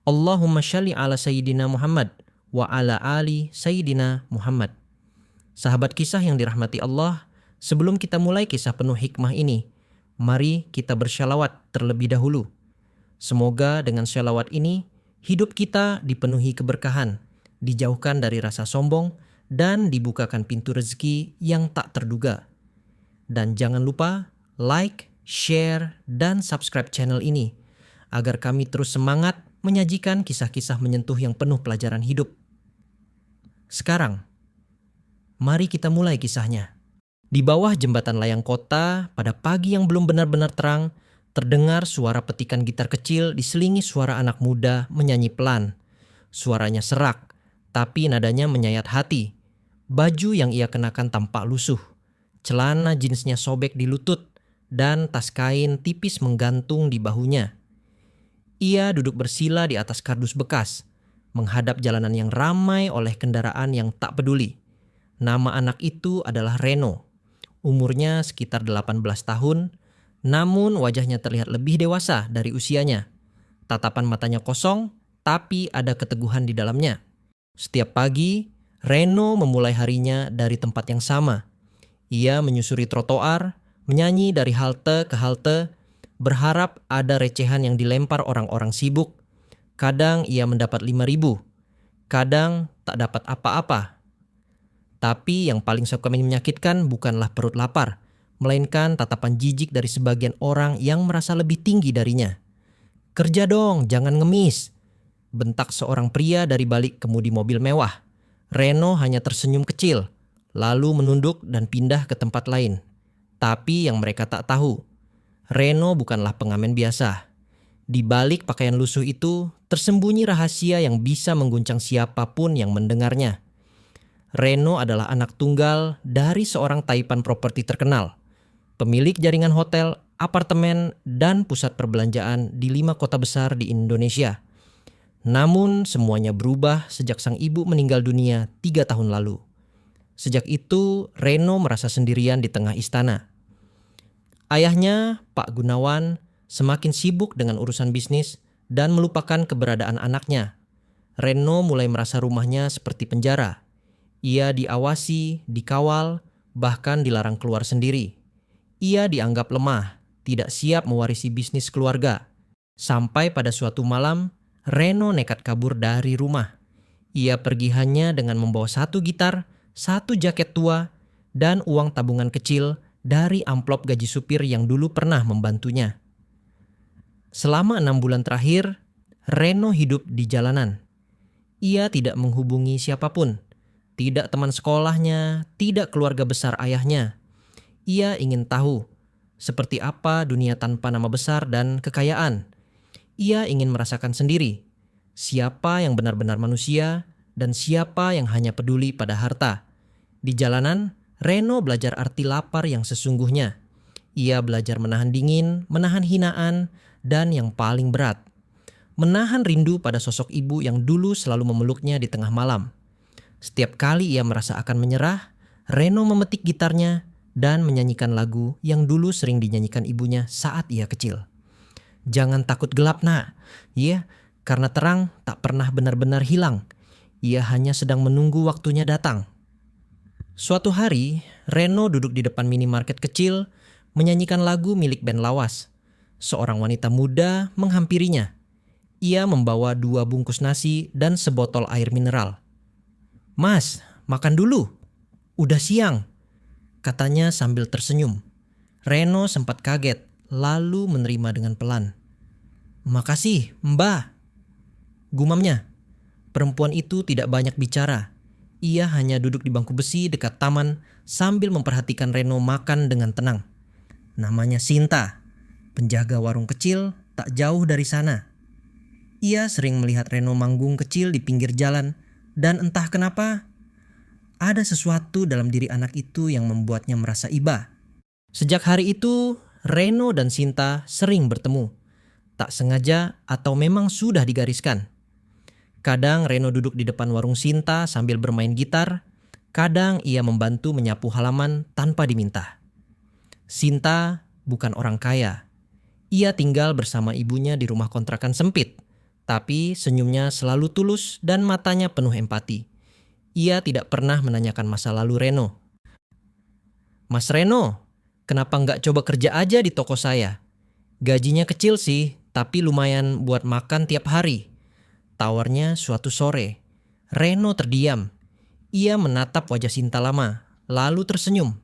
Allahumma shalli ala Sayyidina Muhammad wa ala ali Sayyidina Muhammad. Sahabat kisah yang dirahmati Allah, sebelum kita mulai kisah penuh hikmah ini, mari kita bersyalawat terlebih dahulu. Semoga dengan syalawat ini, hidup kita dipenuhi keberkahan, dijauhkan dari rasa sombong, dan dibukakan pintu rezeki yang tak terduga. Dan jangan lupa like, share, dan subscribe channel ini, agar kami terus semangat menyajikan kisah-kisah menyentuh yang penuh pelajaran hidup. Sekarang, mari kita mulai kisahnya. Di bawah jembatan layang kota, pada pagi yang belum benar-benar terang, terdengar suara petikan gitar kecil diselingi suara anak muda menyanyi pelan. Suaranya serak, tapi nadanya menyayat hati. Baju yang ia kenakan tampak lusuh. Celana jeansnya sobek di lutut, dan tas kain tipis menggantung di bahunya. Ia duduk bersila di atas kardus bekas, menghadap jalanan yang ramai oleh kendaraan yang tak peduli. Nama anak itu adalah Reno. Umurnya sekitar 18 tahun, namun wajahnya terlihat lebih dewasa dari usianya. Tatapan matanya kosong, tapi ada keteguhan di dalamnya. Setiap pagi, Reno memulai harinya dari tempat yang sama. Ia menyusuri trotoar, menyanyi dari halte ke halte, berharap ada recehan yang dilempar orang-orang sibuk. Kadang ia mendapat 5.000, kadang tak dapat apa-apa. Tapi yang paling suka menyakitkan bukanlah perut lapar, melainkan tatapan jijik dari sebagian orang yang merasa lebih tinggi darinya. "Kerja dong, jangan ngemis," bentak seorang pria dari balik kemudi mobil mewah. Reno hanya tersenyum kecil, lalu menunduk dan pindah ke tempat lain. Tapi yang mereka tak tahu, Reno bukanlah pengamen biasa. Di balik pakaian lusuh itu tersembunyi rahasia yang bisa mengguncang siapapun yang mendengarnya. Reno adalah anak tunggal dari seorang taipan properti terkenal, pemilik jaringan hotel, apartemen, dan pusat perbelanjaan di 5 kota besar di Indonesia. Namun semuanya berubah sejak sang ibu meninggal dunia 3 tahun lalu. Sejak itu Reno merasa sendirian di tengah istana. Ayahnya, Pak Gunawan, semakin sibuk dengan urusan bisnis dan melupakan keberadaan anaknya. Reno mulai merasa rumahnya seperti penjara. Ia diawasi, dikawal, bahkan dilarang keluar sendiri. Ia dianggap lemah, tidak siap mewarisi bisnis keluarga. Sampai pada suatu malam, Reno nekat kabur dari rumah. Ia pergi hanya dengan membawa 1 gitar, 1 jaket tua, dan uang tabungan kecil dari amplop gaji supir yang dulu pernah membantunya. Selama 6 bulan terakhir, Reno hidup di jalanan. Ia tidak menghubungi siapapun, tidak teman sekolahnya, tidak keluarga besar ayahnya. Ia ingin tahu seperti apa dunia tanpa nama besar dan kekayaan. Ia ingin merasakan sendiri siapa yang benar-benar manusia dan siapa yang hanya peduli pada harta. Di jalanan, Reno belajar arti lapar yang sesungguhnya. Ia belajar menahan dingin, menahan hinaan, dan yang paling berat, menahan rindu pada sosok ibu yang dulu selalu memeluknya di tengah malam. Setiap kali ia merasa akan menyerah, Reno memetik gitarnya dan menyanyikan lagu yang dulu sering dinyanyikan ibunya saat ia kecil. "Jangan takut gelap, nak. Ya, karena terang tak pernah benar-benar hilang. Ia hanya sedang menunggu waktunya datang." Suatu hari, Reno duduk di depan minimarket kecil, menyanyikan lagu milik band lawas. Seorang wanita muda menghampirinya. Ia membawa 2 bungkus nasi dan sebotol air mineral. "Mas, makan dulu. Udah siang," katanya sambil tersenyum. Reno sempat kaget, lalu menerima dengan pelan. "Makasih, Mbak," gumamnya. Perempuan itu tidak banyak bicara. Ia hanya duduk di bangku besi dekat taman sambil memperhatikan Reno makan dengan tenang. Namanya Sinta, penjaga warung kecil tak jauh dari sana. Ia sering melihat Reno manggung kecil di pinggir jalan, dan entah kenapa, ada sesuatu dalam diri anak itu yang membuatnya merasa iba. Sejak hari itu, Reno dan Sinta sering bertemu. Tak sengaja atau memang sudah digariskan. Kadang Reno duduk di depan warung Sinta sambil bermain gitar. Kadang ia membantu menyapu halaman tanpa diminta. Sinta bukan orang kaya. Ia tinggal bersama ibunya di rumah kontrakan sempit. Tapi senyumnya selalu tulus dan matanya penuh empati. Ia tidak pernah menanyakan masa lalu Reno. "Mas Reno, kenapa nggak coba kerja aja di toko saya? Gajinya kecil sih, tapi lumayan buat makan tiap hari," tawarnya suatu sore. Reno terdiam. Ia menatap wajah Sinta lama, lalu tersenyum.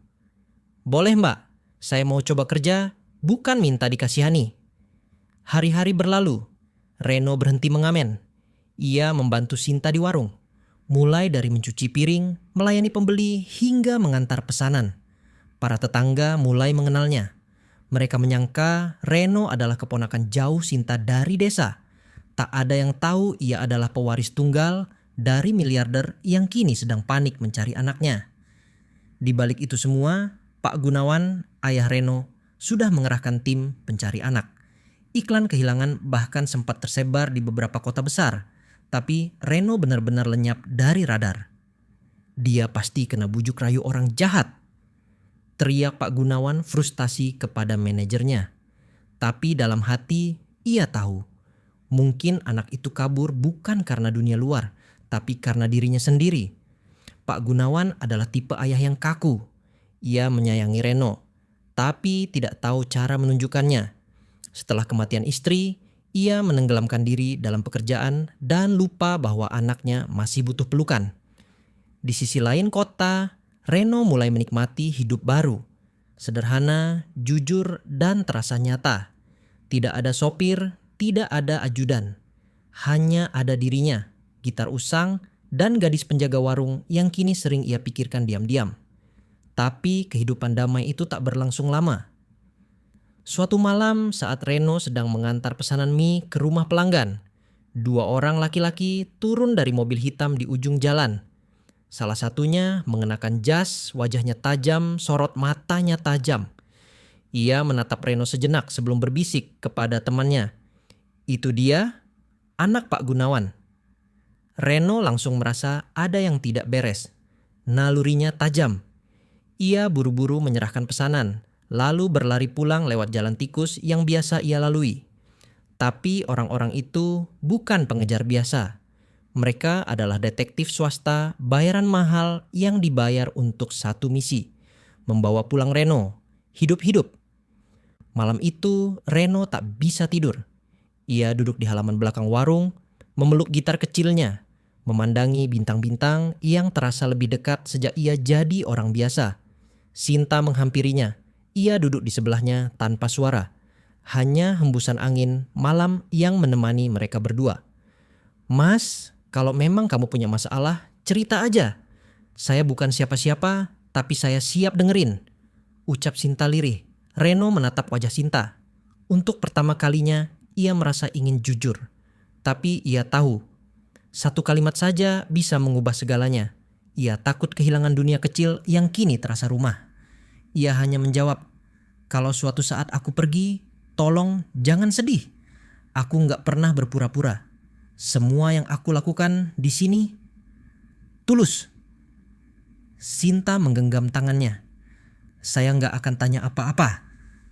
"Boleh mbak, saya mau coba kerja, bukan minta dikasihani." Hari-hari berlalu. Reno berhenti mengamen. Ia membantu Sinta di warung, mulai dari mencuci piring, melayani pembeli, hingga mengantar pesanan. Para tetangga mulai mengenalnya. Mereka menyangka Reno adalah keponakan jauh Sinta dari desa. Tak ada yang tahu ia adalah pewaris tunggal dari miliarder yang kini sedang panik mencari anaknya. Di balik itu semua, Pak Gunawan, ayah Reno, sudah mengerahkan tim pencari anak. Iklan kehilangan bahkan sempat tersebar di beberapa kota besar, tapi Reno benar-benar lenyap dari radar. "Dia pasti kena bujuk rayu orang jahat," teriak Pak Gunawan frustasi kepada manajernya. Tapi dalam hati ia tahu, mungkin anak itu kabur bukan karena dunia luar, tapi karena dirinya sendiri. Pak Gunawan adalah tipe ayah yang kaku. Ia menyayangi Reno, tapi tidak tahu cara menunjukkannya. Setelah kematian istri, ia menenggelamkan diri dalam pekerjaan dan lupa bahwa anaknya masih butuh pelukan. Di sisi lain kota, Reno mulai menikmati hidup baru. Sederhana, jujur, dan terasa nyata. Tidak ada sopir, tidak ada ajudan. Hanya ada dirinya, gitar usang, dan gadis penjaga warung yang kini sering ia pikirkan diam-diam. Tapi kehidupan damai itu tak berlangsung lama. Suatu malam saat Reno sedang mengantar pesanan mie ke rumah pelanggan, 2 orang laki-laki turun dari mobil hitam di ujung jalan. Salah satunya mengenakan jas, wajahnya tajam, sorot matanya tajam. Ia menatap Reno sejenak sebelum berbisik kepada temannya. "Itu dia, anak Pak Gunawan." Reno langsung merasa ada yang tidak beres. Nalurinya tajam. Ia buru-buru menyerahkan pesanan, lalu berlari pulang lewat jalan tikus yang biasa ia lalui. Tapi orang-orang itu bukan pengejar biasa. Mereka adalah detektif swasta bayaran mahal yang dibayar untuk satu misi, membawa pulang Reno, hidup-hidup. Malam itu Reno tak bisa tidur. Ia duduk di halaman belakang warung, memeluk gitar kecilnya, memandangi bintang-bintang yang terasa lebih dekat sejak ia jadi orang biasa. Sinta menghampirinya. Ia duduk di sebelahnya tanpa suara. Hanya hembusan angin malam yang menemani mereka berdua. "Mas, kalau memang kamu punya masalah, cerita aja. Saya bukan siapa-siapa, tapi saya siap dengerin," ucap Sinta lirih. Reno menatap wajah Sinta. Untuk pertama kalinya, ia merasa ingin jujur. Tapi ia tahu, satu kalimat saja bisa mengubah segalanya. Ia takut kehilangan dunia kecil yang kini terasa rumah. Ia hanya menjawab, "Kalau suatu saat aku pergi, tolong jangan sedih. Aku nggak pernah berpura-pura. Semua yang aku lakukan di sini tulus." Sinta menggenggam tangannya. "Saya nggak akan tanya apa-apa.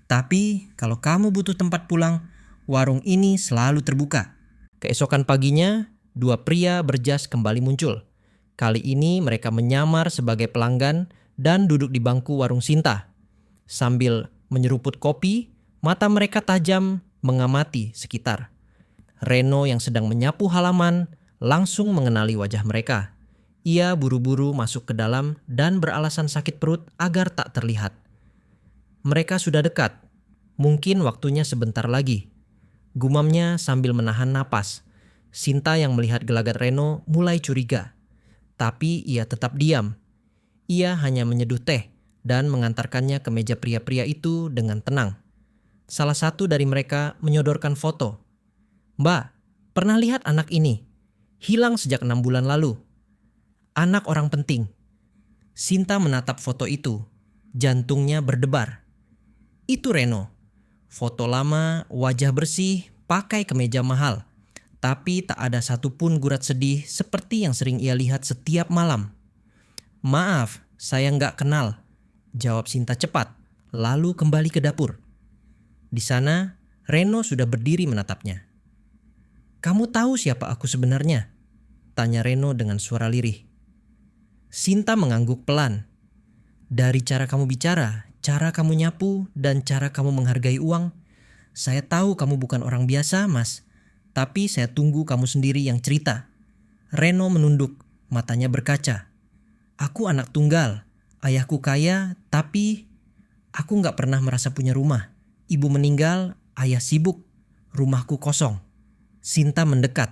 Tapi kalau kamu butuh tempat pulang, warung ini selalu terbuka." Keesokan paginya, 2 pria berjas kembali muncul. Kali ini mereka menyamar sebagai pelanggan dan duduk di bangku warung Sinta. Sambil menyeruput kopi, mata mereka tajam mengamati sekitar. Reno yang sedang menyapu halaman langsung mengenali wajah mereka. Ia buru-buru masuk ke dalam dan beralasan sakit perut agar tak terlihat. Mereka sudah dekat. Mungkin waktunya sebentar lagi, gumamnya sambil menahan napas. Sinta yang melihat gelagat Reno mulai curiga. Tapi ia tetap diam. Ia hanya menyeduh teh dan mengantarkannya ke meja pria-pria itu dengan tenang. Salah satu dari mereka menyodorkan foto. "Mbak, pernah lihat anak ini? Hilang sejak 6 bulan lalu. Anak orang penting." Sinta menatap foto itu. Jantungnya berdebar. Itu Reno. Foto lama, wajah bersih, pakai kemeja mahal. Tapi tak ada satupun gurat sedih seperti yang sering ia lihat setiap malam. "Maaf, saya nggak kenal," jawab Sinta cepat, lalu kembali ke dapur. Di sana, Reno sudah berdiri menatapnya. Kamu tahu siapa aku sebenarnya? Tanya Reno dengan suara lirih. Sinta mengangguk pelan. Dari cara kamu bicara, cara kamu nyapu, dan cara kamu menghargai uang, saya tahu kamu bukan orang biasa, Mas. Tapi saya tunggu kamu sendiri yang cerita. Reno menunduk, matanya berkaca. Aku anak tunggal, ayahku kaya, tapi aku gak pernah merasa punya rumah. Ibu meninggal, ayah sibuk, rumahku kosong. Sinta mendekat.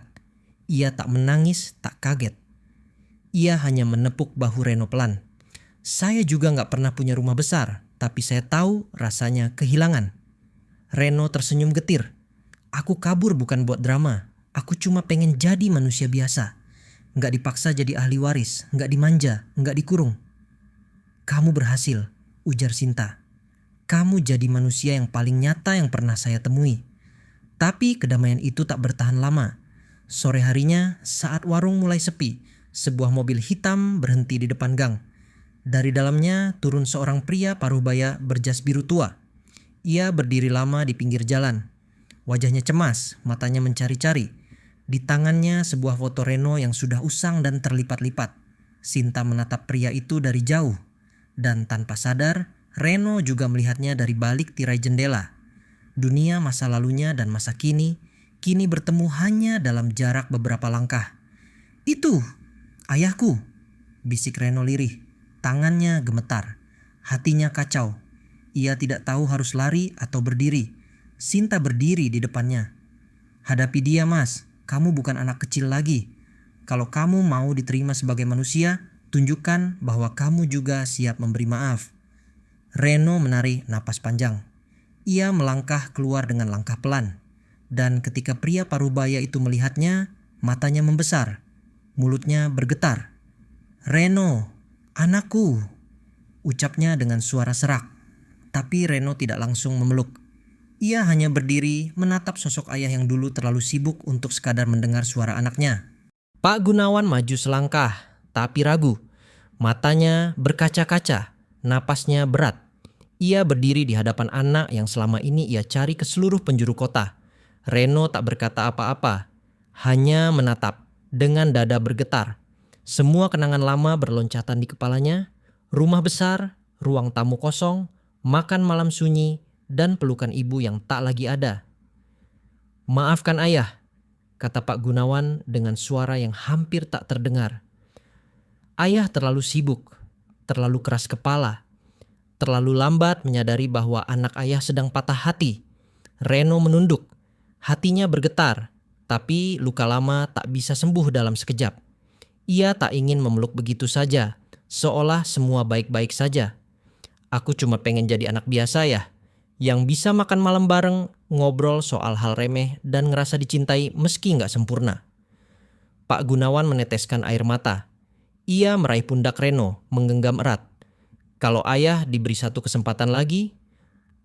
Ia tak menangis, tak kaget. Ia hanya menepuk bahu Reno pelan. Saya juga gak pernah punya rumah besar, tapi saya tahu rasanya kehilangan. Reno tersenyum getir. Aku kabur bukan buat drama. Aku cuma pengen jadi manusia biasa. Gak dipaksa jadi ahli waris, gak dimanja, gak dikurung. Kamu berhasil, ujar Sinta. Kamu jadi manusia yang paling nyata yang pernah saya temui. Tapi kedamaian itu tak bertahan lama. Sore harinya, saat warung mulai sepi, sebuah mobil hitam berhenti di depan gang. Dari dalamnya turun seorang pria paruh-baya berjas biru tua. Ia berdiri lama di pinggir jalan. Wajahnya cemas, matanya mencari-cari. Di tangannya sebuah foto Reno yang sudah usang dan terlipat-lipat. Sinta menatap pria itu dari jauh. Dan tanpa sadar, Reno juga melihatnya dari balik tirai jendela. Dunia masa lalunya dan masa kini bertemu hanya dalam jarak beberapa langkah. Itu, ayahku, bisik Reno lirih. Tangannya gemetar, hatinya kacau. Ia tidak tahu harus lari atau berdiri. Sinta berdiri di depannya. Hadapi dia, Mas. Kamu bukan anak kecil lagi. Kalau kamu mau diterima sebagai manusia, tunjukkan bahwa kamu juga siap memberi maaf. Reno menarik napas panjang. Ia melangkah keluar dengan langkah pelan. Dan ketika pria paruh-baya itu melihatnya, matanya membesar. Mulutnya bergetar. Reno, anakku, ucapnya dengan suara serak. Tapi Reno tidak langsung memeluk. Ia hanya berdiri menatap sosok ayah yang dulu terlalu sibuk untuk sekadar mendengar suara anaknya. Pak Gunawan maju selangkah, tapi ragu. Matanya berkaca-kaca, napasnya berat. Ia berdiri di hadapan anak yang selama ini ia cari ke seluruh penjuru kota. Reno tak berkata apa-apa, hanya menatap dengan dada bergetar. Semua kenangan lama berloncatan di kepalanya. Rumah besar, ruang tamu kosong, makan malam sunyi, dan pelukan ibu yang tak lagi ada. Maafkan ayah, kata Pak Gunawan dengan suara yang hampir tak terdengar. Ayah terlalu sibuk, terlalu keras kepala, terlalu lambat menyadari bahwa anak ayah sedang patah hati. Reno menunduk, hatinya bergetar, tapi luka lama tak bisa sembuh dalam sekejap. Ia tak ingin memeluk begitu saja, seolah semua baik-baik saja. Aku cuma pengen jadi anak biasa ya, yang bisa makan malam bareng, ngobrol soal hal remeh, dan ngerasa dicintai meski nggak sempurna. Pak Gunawan meneteskan air mata. Ia meraih pundak Reno, menggenggam erat. Kalau ayah diberi satu kesempatan lagi,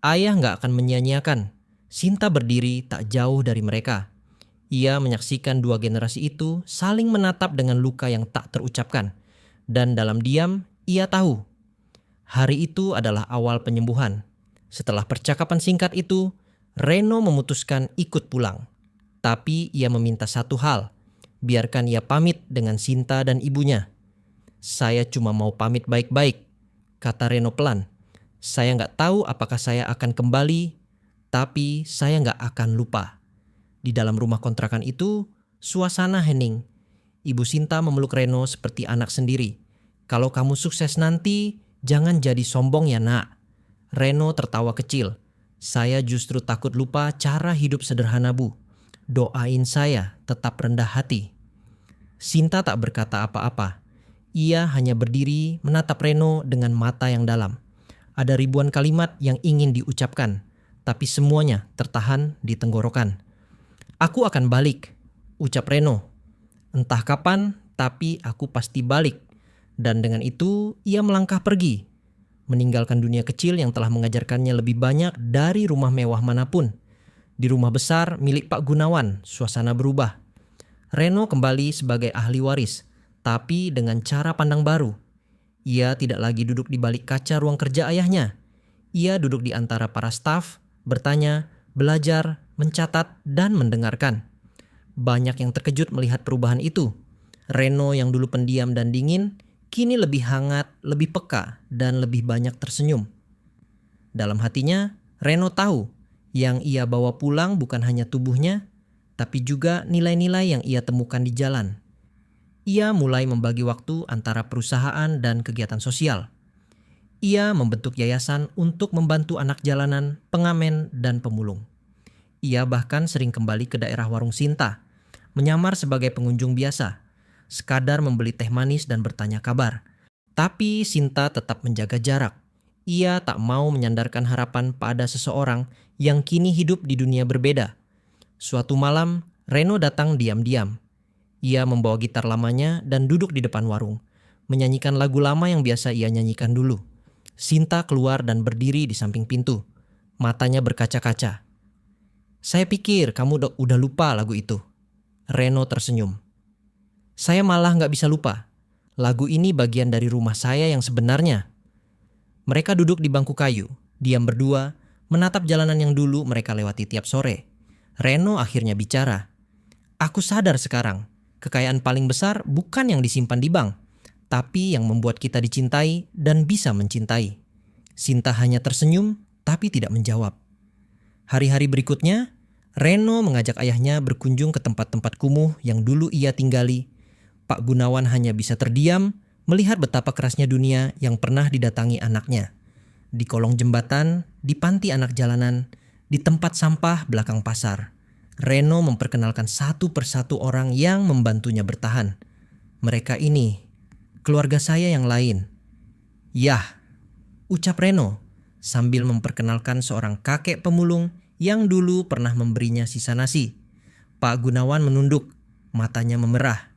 ayah nggak akan menyia-nyiakan. Sinta berdiri tak jauh dari mereka. Ia menyaksikan dua generasi itu saling menatap dengan luka yang tak terucapkan. Dan dalam diam, ia tahu. Hari itu adalah awal penyembuhan. Setelah percakapan singkat itu, Reno memutuskan ikut pulang. Tapi ia meminta satu hal, biarkan ia pamit dengan Sinta dan ibunya. Saya cuma mau pamit baik-baik, kata Reno pelan. Saya nggak tahu apakah saya akan kembali, tapi saya nggak akan lupa. Di dalam rumah kontrakan itu, suasana hening. Ibu Sinta memeluk Reno seperti anak sendiri. Kalau kamu sukses nanti, jangan jadi sombong ya nak. Reno tertawa kecil. Saya justru takut lupa cara hidup sederhana bu. Doain saya tetap rendah hati. Sinta tak berkata apa-apa. Ia hanya berdiri menatap Reno dengan mata yang dalam. Ada ribuan kalimat yang ingin diucapkan, tapi semuanya tertahan di tenggorokan. Aku akan balik, ucap Reno. Entah kapan, tapi aku pasti balik. Dan dengan itu ia melangkah pergi, meninggalkan dunia kecil yang telah mengajarkannya lebih banyak dari rumah mewah manapun. Di rumah besar milik Pak Gunawan, suasana berubah. Reno kembali sebagai ahli waris, tapi dengan cara pandang baru. Ia tidak lagi duduk di balik kaca ruang kerja ayahnya. Ia duduk di antara para staf, bertanya, belajar, mencatat, dan mendengarkan. Banyak yang terkejut melihat perubahan itu. Reno yang dulu pendiam dan dingin, kini lebih hangat, lebih peka, dan lebih banyak tersenyum. Dalam hatinya, Reno tahu yang ia bawa pulang bukan hanya tubuhnya, tapi juga nilai-nilai yang ia temukan di jalan. Ia mulai membagi waktu antara perusahaan dan kegiatan sosial. Ia membentuk yayasan untuk membantu anak jalanan, pengamen, dan pemulung. Ia bahkan sering kembali ke daerah Warung Sinta, menyamar sebagai pengunjung biasa, sekadar membeli teh manis dan bertanya kabar. Tapi Sinta tetap menjaga jarak. Ia tak mau menyandarkan harapan pada seseorang yang kini hidup di dunia berbeda. Suatu malam, Reno datang diam-diam. Ia membawa gitar lamanya dan duduk di depan warung, menyanyikan lagu lama yang biasa ia nyanyikan dulu. Sinta keluar dan berdiri di samping pintu. Matanya berkaca-kaca. "Saya pikir kamu udah lupa lagu itu." Reno tersenyum. "Saya malah gak bisa lupa. Lagu ini bagian dari rumah saya yang sebenarnya." Mereka duduk di bangku kayu, diam berdua, menatap jalanan yang dulu mereka lewati tiap sore. Reno akhirnya bicara. "Aku sadar sekarang, kekayaan paling besar bukan yang disimpan di bank, tapi yang membuat kita dicintai dan bisa mencintai." Sinta hanya tersenyum, tapi tidak menjawab. Hari-hari berikutnya, Reno mengajak ayahnya berkunjung ke tempat-tempat kumuh yang dulu ia tinggali. Pak Gunawan hanya bisa terdiam melihat betapa kerasnya dunia yang pernah didatangi anaknya. Di kolong jembatan, di panti anak jalanan, di tempat sampah belakang pasar, Reno memperkenalkan satu persatu orang yang membantunya bertahan. "Mereka ini, keluarga saya yang lain." "Yah," ucap Reno sambil memperkenalkan seorang kakek pemulung yang dulu pernah memberinya sisa nasi. Pak Gunawan menunduk, matanya memerah.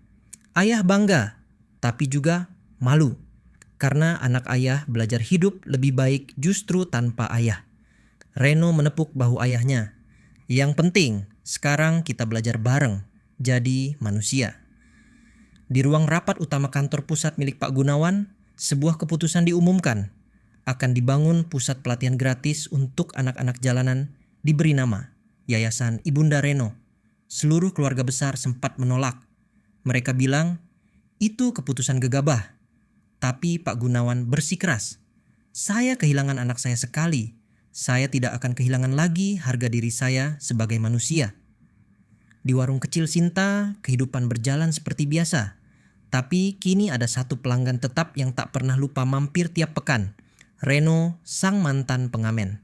Ayah bangga, tapi juga malu. Karena anak ayah belajar hidup lebih baik justru tanpa ayah. Reno menepuk bahu ayahnya. "Yang penting, sekarang kita belajar bareng, jadi manusia." Di ruang rapat utama kantor pusat milik Pak Gunawan, sebuah keputusan diumumkan. Akan dibangun pusat pelatihan gratis untuk anak-anak jalanan, diberi nama Yayasan Ibunda Reno. Seluruh keluarga besar sempat menolak. Mereka bilang, itu keputusan gegabah. Tapi Pak Gunawan bersikeras. "Saya kehilangan anak saya sekali. Saya tidak akan kehilangan lagi harga diri saya sebagai manusia." Di warung kecil Sinta, kehidupan berjalan seperti biasa. Tapi kini ada satu pelanggan tetap yang tak pernah lupa mampir tiap pekan. Reno, sang mantan pengamen.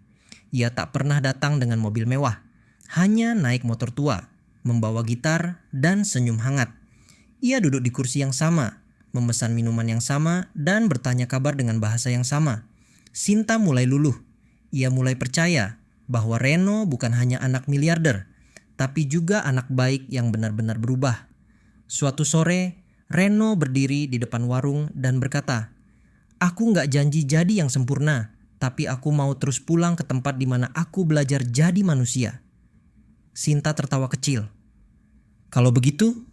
Ia tak pernah datang dengan mobil mewah. Hanya naik motor tua, membawa gitar, dan senyum hangat. Ia duduk di kursi yang sama, memesan minuman yang sama, dan bertanya kabar dengan bahasa yang sama. Sinta mulai luluh. Ia mulai percaya bahwa Reno bukan hanya anak miliarder, tapi juga anak baik yang benar-benar berubah. Suatu sore, Reno berdiri di depan warung dan berkata, "Aku gak janji jadi yang sempurna, tapi aku mau terus pulang ke tempat di mana aku belajar jadi manusia." Sinta tertawa kecil. "Kalau begitu,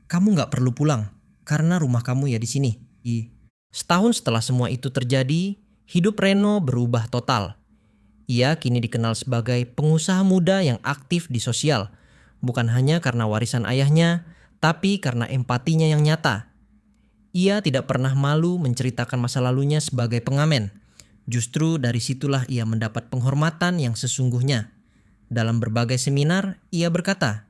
kamu gak perlu pulang, karena rumah kamu ya di sini." Setahun setelah semua itu terjadi, hidup Reno berubah total. Ia kini dikenal sebagai pengusaha muda yang aktif di sosial, bukan hanya karena warisan ayahnya, tapi karena empatinya yang nyata. Ia tidak pernah malu menceritakan masa lalunya sebagai pengamen. Justru dari situlah ia mendapat penghormatan yang sesungguhnya. Dalam berbagai seminar, ia berkata,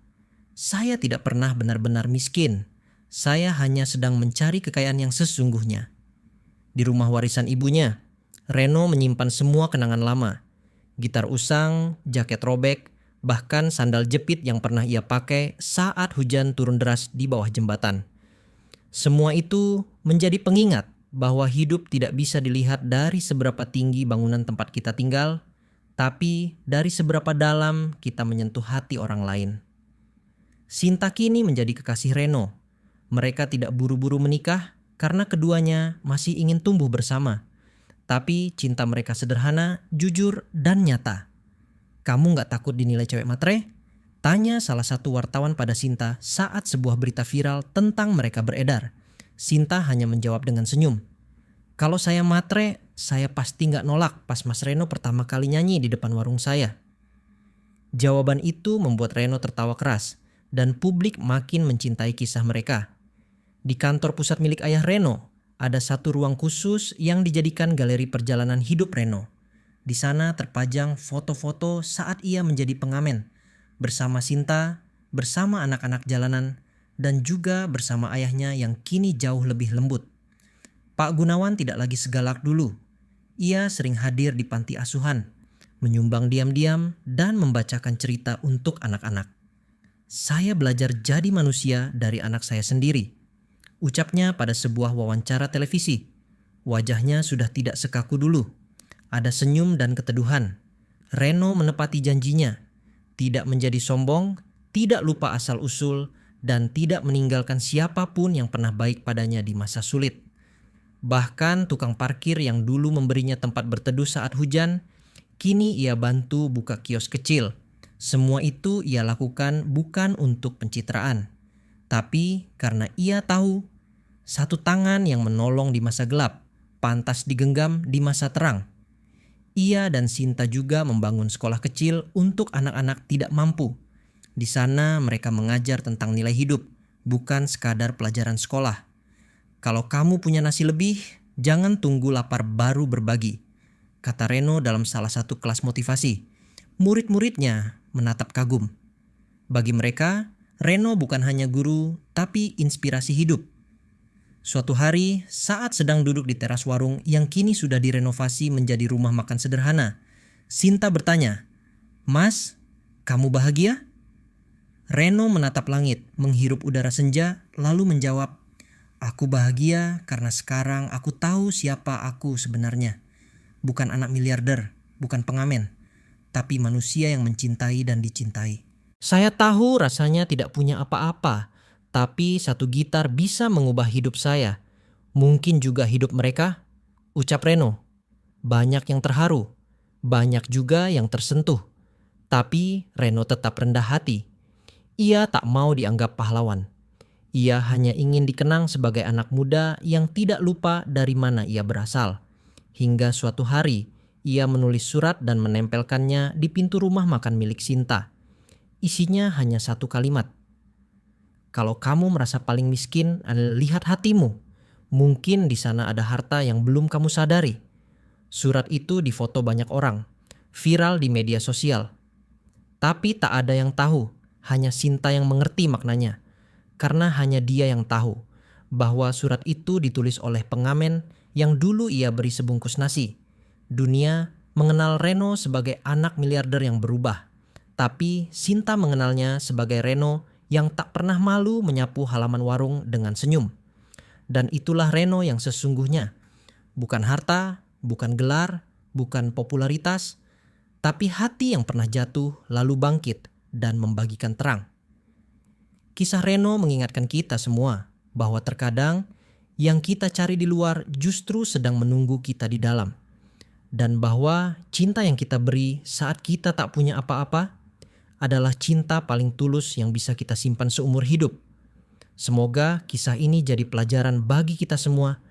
"Saya tidak pernah benar-benar miskin. Saya hanya sedang mencari kekayaan yang sesungguhnya." Di rumah warisan ibunya, Reno menyimpan semua kenangan lama. Gitar usang, jaket robek, bahkan sandal jepit yang pernah ia pakai saat hujan turun deras di bawah jembatan. Semua itu menjadi pengingat bahwa hidup tidak bisa dilihat dari seberapa tinggi bangunan tempat kita tinggal, tapi dari seberapa dalam kita menyentuh hati orang lain. Sinta kini menjadi kekasih Reno. Mereka tidak buru-buru menikah karena keduanya masih ingin tumbuh bersama. Tapi cinta mereka sederhana, jujur, dan nyata. "Kamu gak takut dinilai cewek matre?" tanya salah satu wartawan pada Sinta saat sebuah berita viral tentang mereka beredar. Sinta hanya menjawab dengan senyum. "Kalau saya matre, saya pasti gak nolak pas Mas Reno pertama kali nyanyi di depan warung saya." Jawaban itu membuat Reno tertawa keras dan publik makin mencintai kisah mereka. Di kantor pusat milik ayah Reno, ada satu ruang khusus yang dijadikan galeri perjalanan hidup Reno. Di sana terpajang foto-foto saat ia menjadi pengamen, bersama Sinta, bersama anak-anak jalanan, dan juga bersama ayahnya yang kini jauh lebih lembut. Pak Gunawan tidak lagi segalak dulu. Ia sering hadir di panti asuhan, menyumbang diam-diam dan membacakan cerita untuk anak-anak. "Saya belajar jadi manusia dari anak saya sendiri," ucapnya pada sebuah wawancara televisi. Wajahnya sudah tidak sekaku dulu. Ada senyum dan keteduhan. Reno menepati janjinya, tidak menjadi sombong, tidak lupa asal-usul, dan tidak meninggalkan siapapun yang pernah baik padanya di masa sulit. Bahkan tukang parkir yang dulu memberinya tempat berteduh saat hujan, kini ia bantu buka kios kecil. Semua itu ia lakukan bukan untuk pencitraan, tapi karena ia tahu satu tangan yang menolong di masa gelap pantas digenggam di masa terang. Ia dan Sinta juga membangun sekolah kecil untuk anak-anak tidak mampu. Di sana mereka mengajar tentang nilai hidup, bukan sekadar pelajaran sekolah. "Kalau kamu punya nasi lebih, jangan tunggu lapar baru berbagi," kata Reno dalam salah satu kelas motivasi. Murid-muridnya menatap kagum. Bagi mereka, Reno bukan hanya guru, tapi inspirasi hidup. Suatu hari, saat sedang duduk di teras warung yang kini sudah direnovasi menjadi rumah makan sederhana, Sinta bertanya, "Mas, kamu bahagia?" Reno menatap langit, menghirup udara senja, lalu menjawab, "Aku bahagia karena sekarang aku tahu siapa aku sebenarnya. Bukan anak miliarder, bukan pengamen, tapi manusia yang mencintai dan dicintai. Saya tahu rasanya tidak punya apa-apa, tapi satu gitar bisa mengubah hidup saya. Mungkin juga hidup mereka," ucap Reno. Banyak yang terharu, banyak juga yang tersentuh. Tapi Reno tetap rendah hati. Ia tak mau dianggap pahlawan. Ia hanya ingin dikenang sebagai anak muda yang tidak lupa dari mana ia berasal. Hingga suatu hari, ia menulis surat dan menempelkannya di pintu rumah makan milik Sinta. Isinya hanya satu kalimat. "Kalau kamu merasa paling miskin, lihat hatimu. Mungkin di sana ada harta yang belum kamu sadari." Surat itu difoto banyak orang, viral di media sosial. Tapi tak ada yang tahu, hanya Sinta yang mengerti maknanya. Karena hanya dia yang tahu bahwa surat itu ditulis oleh pengamen yang dulu ia beri sebungkus nasi. Dunia mengenal Reno sebagai anak miliarder yang berubah. Tapi Sinta mengenalnya sebagai Reno yang tak pernah malu menyapu halaman warung dengan senyum. Dan itulah Reno yang sesungguhnya. Bukan harta, bukan gelar, bukan popularitas, tapi hati yang pernah jatuh lalu bangkit dan membagikan terang. Kisah Reno mengingatkan kita semua bahwa terkadang yang kita cari di luar justru sedang menunggu kita di dalam. Dan bahwa cinta yang kita beri saat kita tak punya apa-apa adalah cinta paling tulus yang bisa kita simpan seumur hidup. Semoga kisah ini jadi pelajaran bagi kita semua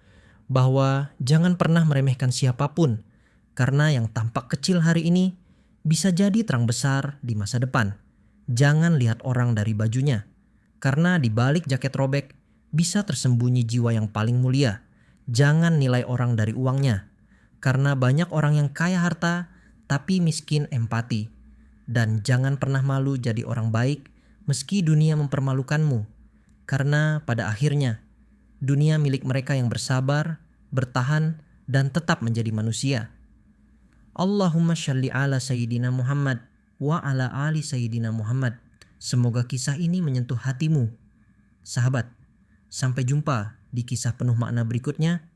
bahwa jangan pernah meremehkan siapapun, karena yang tampak kecil hari ini bisa jadi terang besar di masa depan. Jangan lihat orang dari bajunya, karena di balik jaket robek bisa tersembunyi jiwa yang paling mulia. Jangan nilai orang dari uangnya, karena banyak orang yang kaya harta tapi miskin empati. Dan jangan pernah malu jadi orang baik meski dunia mempermalukanmu, karena pada akhirnya dunia milik mereka yang bersabar, bertahan, dan tetap menjadi manusia. Allahumma shalli ala Sayyidina Muhammad wa ala ali Sayyidina Muhammad. Semoga kisah ini menyentuh hatimu. Sahabat, sampai jumpa di kisah penuh makna berikutnya.